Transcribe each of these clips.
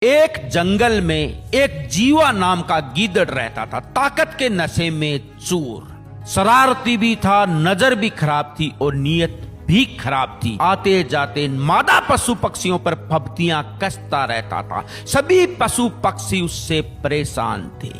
एक जंगल में एक जीवा नाम का गीदड़ रहता था, ताकत के नशे में चूर, शरारती भी था, नजर भी खराब थी और नीयत भी खराब थी। आते जाते मादा पशु पक्षियों पर फब्तियां कसता रहता था। सभी पशु पक्षी उससे परेशान थे।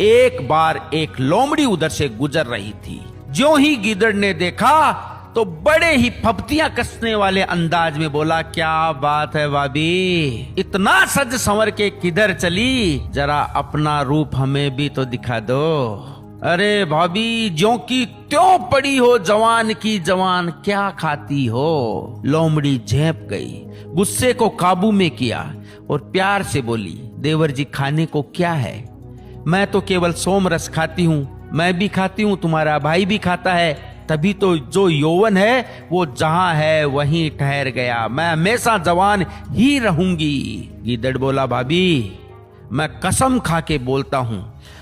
एक बार एक लोमड़ी उधर से गुजर रही थी। ज्यों ही गीदड़ ने देखा तो बड़े ही फब्तियां कसने वाले अंदाज में बोला, क्या बात है भाभी, इतना सज संवर के किधर चली, जरा अपना रूप हमें भी तो दिखा दो। अरे भाभी, ज्यों की त्यों पड़ी हो जवान की जवान, क्या खाती हो। लोमड़ी झेप गई, गुस्से को काबू में किया और प्यार से बोली, देवर जी खाने को क्या है, मैं तो केवल सोमरस खाती हूँ, मैं भी खाती हूँ, तुम्हारा भाई भी खाता है, तभी तो जो यौवन है वो जहां है वहीं ठहर गया, मैं हमेशा जवान ही रहूंगी। गीदड़ बोला, भाभी मैं कसम खा के बोलता हूं,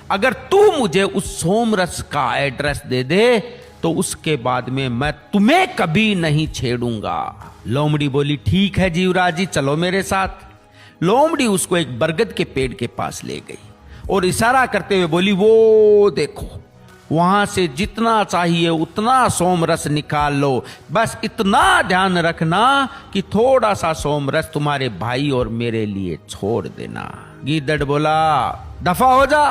अगर तू मुझे उस सोमरस का एड्रेस दे दे तो उसके बाद में मैं तुम्हें कभी नहीं छेड़ूंगा। लोमड़ी बोली, ठीक है जीवराज जी, चलो मेरे साथ। लोमड़ी उसको एक बरगद के पेड़ के पास ले गई और इशारा करते हुए बोली, वो देखो, वहां से जितना चाहिए उतना सोमरस निकाल लो, बस इतना ध्यान रखना कि थोड़ा सा सोमरस तुम्हारे भाई और मेरे लिए छोड़ देना। गीदड़ बोला, दफा हो जा,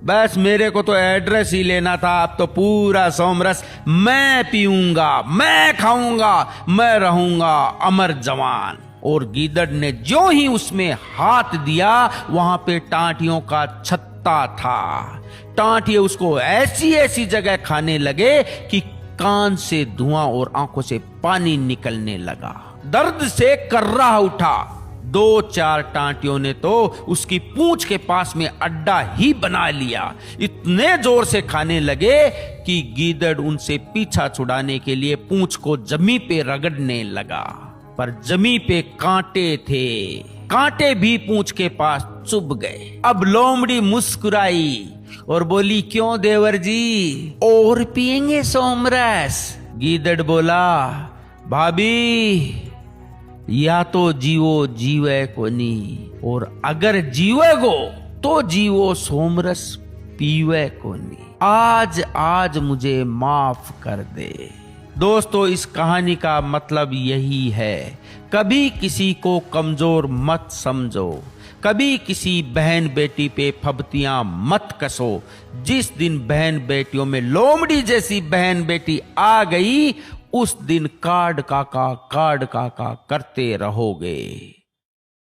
बस मेरे को तो एड्रेस ही लेना था, अब तो पूरा सोमरस मैं पीऊंगा, मैं खाऊंगा, मैं रहूंगा अमर जवान। और गीदड़ ने ज्यों ही उसमें हाथ दिया, वहां पे टांटियों का छत्ता था। टांटिए उसको ऐसी ऐसी जगह खाने लगे कि कान से धुआं और आंखों से पानी निकलने लगा। दर्द से कर्रा उठा। 2-4 टांटियों ने तो उसकी पूंछ के पास में अड्डा ही बना लिया। इतने जोर से खाने लगे कि गीदड़ उनसे पीछा छुड़ाने के लिए पूंछ को जमी पे रगड़ने लगा, पर जमी पे कांटे थे, कांटे भी पूंछ के पास चुभ गए। अब लोमड़ी मुस्कुराई और बोली, क्यों देवर जी, और पिएंगे सोमरस। गीदड़ बोला, भाभी या तो जीवो जीवे को नी, और अगर जीवे गो तो जीवो सोमरस पीवे को नी, आज मुझे माफ कर दे। दोस्तों, इस कहानी का मतलब यही है, कभी किसी को कमजोर मत समझो, कभी किसी बहन बेटी पे फब्तियां मत कसो। जिस दिन बहन बेटियों में लोमड़ी जैसी बहन बेटी आ गई, उस दिन कार्ड काका करते रहोगे।